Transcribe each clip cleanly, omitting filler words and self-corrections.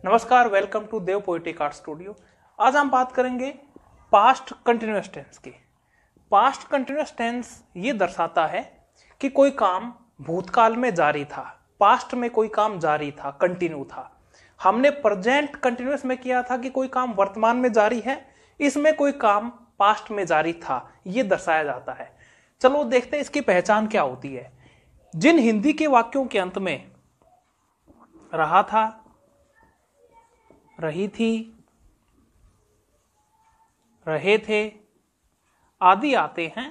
नमस्कार, welcome to Dev poetic art studio. आज हम बात करेंगे पास्ट कंटिन्यूअस टेंस की। पास्ट कंटिन्यूअस टेंस ये दर्शाता है कि कोई काम भूतकाल में जारी था, पास्ट में कोई काम जारी था, कंटिन्यू था। हमने प्रेजेंट कंटिन्यूअस में किया था कि कोई काम वर्तमान में जारी है, इसमें कोई काम पास्ट में जारी था, ये दर्शाया जाता है। चलो देखते हैं इसकी पहचान क्या होती है। जिन हिंदी के वाक्यों के अंत में रहा था, रही थी, रहे थे आदि आते हैं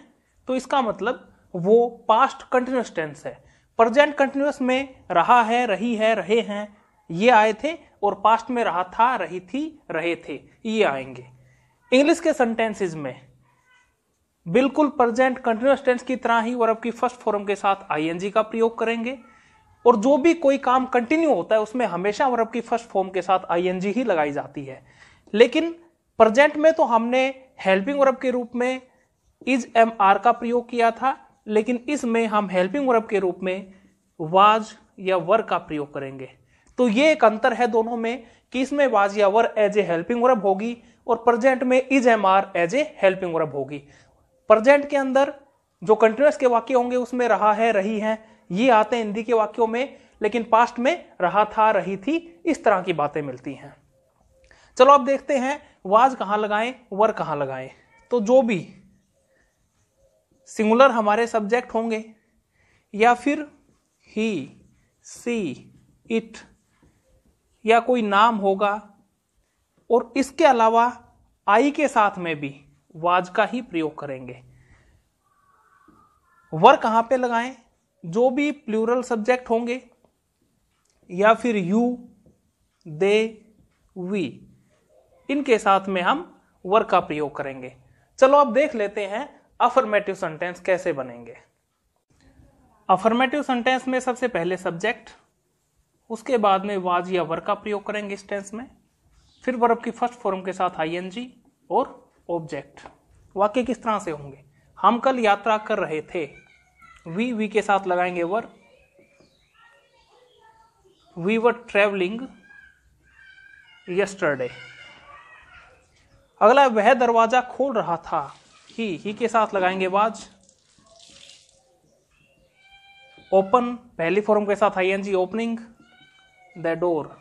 तो इसका मतलब वो पास्ट कंटिन्यूअस टेंस है। प्रेजेंट कंटिन्यूअस में रहा है, रही है, रहे हैं ये आए थे, और पास्ट में रहा था, रही थी, रहे थे ये आएंगे। इंग्लिश के सेंटेंसेस में बिल्कुल प्रेजेंट कंटिन्यूअस टेंस की तरह ही वर्ब की फर्स्ट फॉर्म के साथ आईएनजी का प्रयोग करेंगे, और जो भी कोई काम कंटिन्यू होता है उसमें हमेशा वर्ब की फर्स्ट फॉर्म के साथ आईएनजी ही लगाई जाती है। लेकिन प्रेजेंट में तो हमने हेल्पिंग वर्ब के रूप में इज एम आर का प्रयोग किया था, लेकिन इसमें हम हेल्पिंग वर्ब के रूप में वाज या वर का प्रयोग करेंगे। तो ये एक अंतर है दोनों में कि इसमें वाज या were as a helping verb होगी और प्रेजेंट में is am are as a helping verb होगी। प्रेजेंट के अंदर जो कंटिन्यूअस के वाक्य होंगे उसमें रहा है, रही है ये आते हैं हिंदी के वाक्यों में, लेकिन पास्ट में रहा था, रही थी, इस तरह की बातें मिलती हैं। चलो अब देखते हैं वाज कहां लगाएं, वर कहां लगाएं। तो जो भी सिंगुलर हमारे सब्जेक्ट होंगे या फिर ही, सी, इट या कोई नाम होगा, और इसके अलावा आई के साथ में भी वाज का ही प्रयोग करेंगे। वर कहां पे लगाएं? जो भी प्लूरल सब्जेक्ट होंगे या फिर यू, दे, वी, इनके साथ में हम वर का प्रयोग करेंगे। चलो अब देख लेते हैं अफर्मेटिव सेंटेंस कैसे बनेंगे। अफर्मेटिव सेंटेंस में सबसे पहले सब्जेक्ट, उसके बाद में वाज या वर का प्रयोग करेंगे इस टेंस में, फिर वर्ब की फर्स्ट फॉर्म के साथ आईएनजी और ऑब्जेक्ट। वाक्य किस तरह से होंगे? हम कल यात्रा कर रहे थे, वी के साथ लगाएंगे were. We were travelling yesterday. अगला, वह दरवाजा खोल रहा था, ही के साथ लगाएंगे वाज। ओपन पहली फॉर्म के साथ आईएनजी, ओपनिंग द डोर।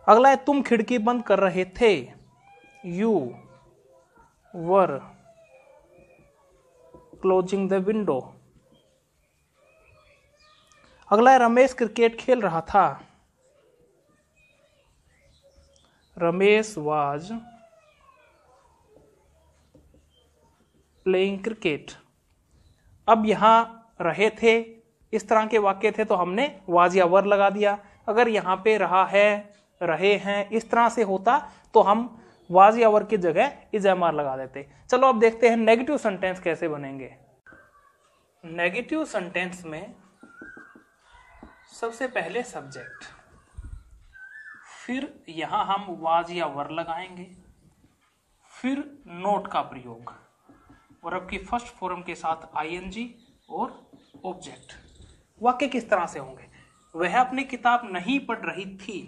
अगला है, तुम खिड़की बंद कर रहे थे, you were closing the window. अगला है, रमेश क्रिकेट खेल रहा था, रमेश वाज प्लेइंग क्रिकेट। अब यहां रहे थे, इस तरह के वाक्य थे तो हमने वाज या वर लगा दिया। अगर यहां पे रहा है, रहे हैं इस तरह से होता तो हम वाज या वर की जगह इज एम आर लगा देते। चलो अब देखते हैं नेगेटिव सेंटेंस कैसे बनेंगे। नेगेटिव सेंटेंस में सबसे पहले सब्जेक्ट, फिर यहां हम वाज या वर लगाएंगे, फिर नोट का प्रयोग, वर्ब की फर्स्ट फॉर्म के साथ आईएनजी और ऑब्जेक्ट। वाक्य किस तरह से होंगे? वह अपनी किताब नहीं पढ़ रही थी,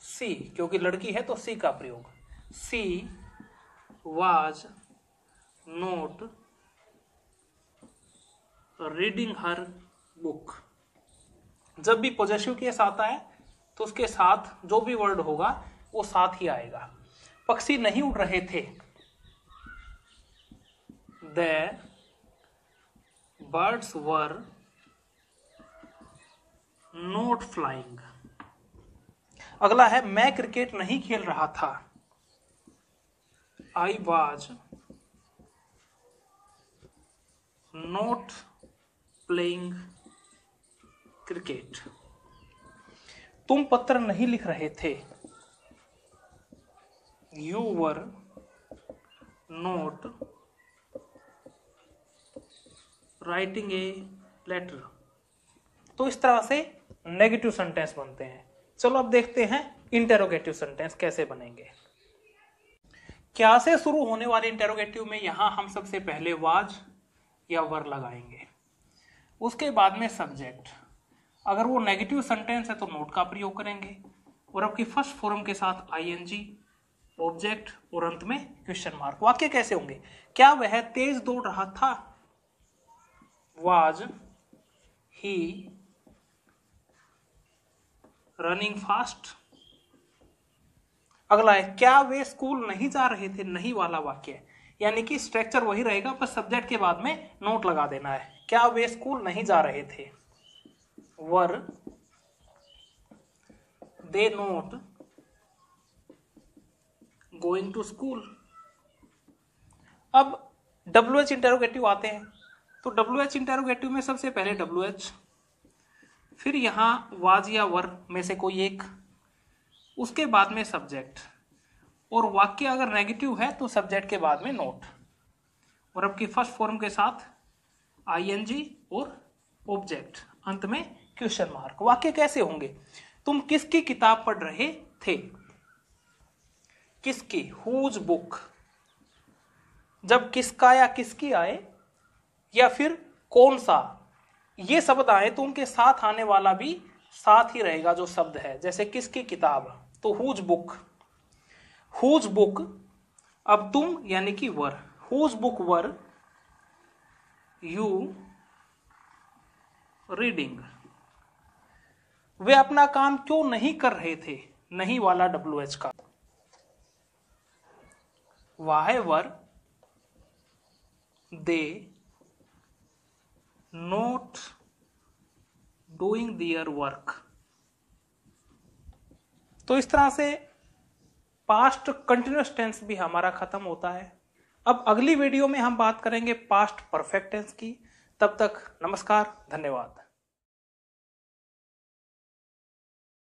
सी, क्योंकि लड़की है तो सी का प्रयोग। She was note reading her book. जब भी पॉजेसिव केस आता है तो उसके साथ जो भी वर्ड होगा वो साथ ही आएगा। पक्षी नहीं उड़ रहे थे, the birds were not flying. अगला है, मैं क्रिकेट नहीं खेल रहा था, I was not playing cricket. तुम पत्र नहीं लिख रहे थे, you were not writing a letter. तो इस तरह से नेगेटिव सेंटेंस बनते हैं। चलो अब देखते हैं इंटेरोगेटिव सेंटेंस कैसे बनेंगे। क्या से शुरू होने वाले इंटेरोगेटिव में यहां हम सबसे पहले वाज या वर लगाएंगे, उसके बाद में सब्जेक्ट। अगर वो नेगेटिव सेंटेंस है तो नोट का प्रयोग करेंगे, और आपकी फर्स्ट फॉर्म के साथ आईएनजी, ऑब्जेक्ट और अंत में क्वेश्चन मार्क। वाक्य कैसे होंगे? क्या वह तेज दौड़ रहा था? Was he running fast? अगला है क्या वे स्कूल नहीं जा रहे थे? नहीं वाला वाक्य है, यानी कि स्ट्रक्चर वही रहेगा, पर सब्जेक्ट के बाद में नोट लगा देना है। क्या वे स्कूल नहीं जा रहे थे? वर दे नोट गोइंग टू स्कूल? अब WH इंटेरोगेटिव आते हैं, तो WH इंटेरोगेटिव में सबसे पहले WH, फिर यहां वाज या वर में से कोई एक, उसके बाद में सब्जेक्ट, और वाक्य अगर नेगेटिव है तो सब्जेक्ट के बाद में नोट, और आपकी फर्स्ट फॉर्म के साथ आईएनजी और ऑब्जेक्ट, अंत में क्वेश्चन मार्क। वाक्य कैसे होंगे? तुम किसकी किताब पढ़ रहे थे? किसकी? Whose book. जब किसका या किसकी आए या फिर कौन सा, ये शब्द आए तो उनके साथ आने वाला भी साथ ही रहेगा जो शब्द है, जैसे किसकी किताब तो हुज बुक, हुज बुक। अब तुम यानी कि were, whose book were you reading? वे अपना काम क्यों नहीं कर रहे थे? नहीं वाला WH का। वाहे वर दे नोट डूइंग दियर वर्क? तो इस तरह से पास्ट कंटिन्यूअस टेंस भी हमारा खत्म होता है। अब अगली वीडियो में हम बात करेंगे पास्ट परफेक्ट टेंस की। तब तक नमस्कार, धन्यवाद।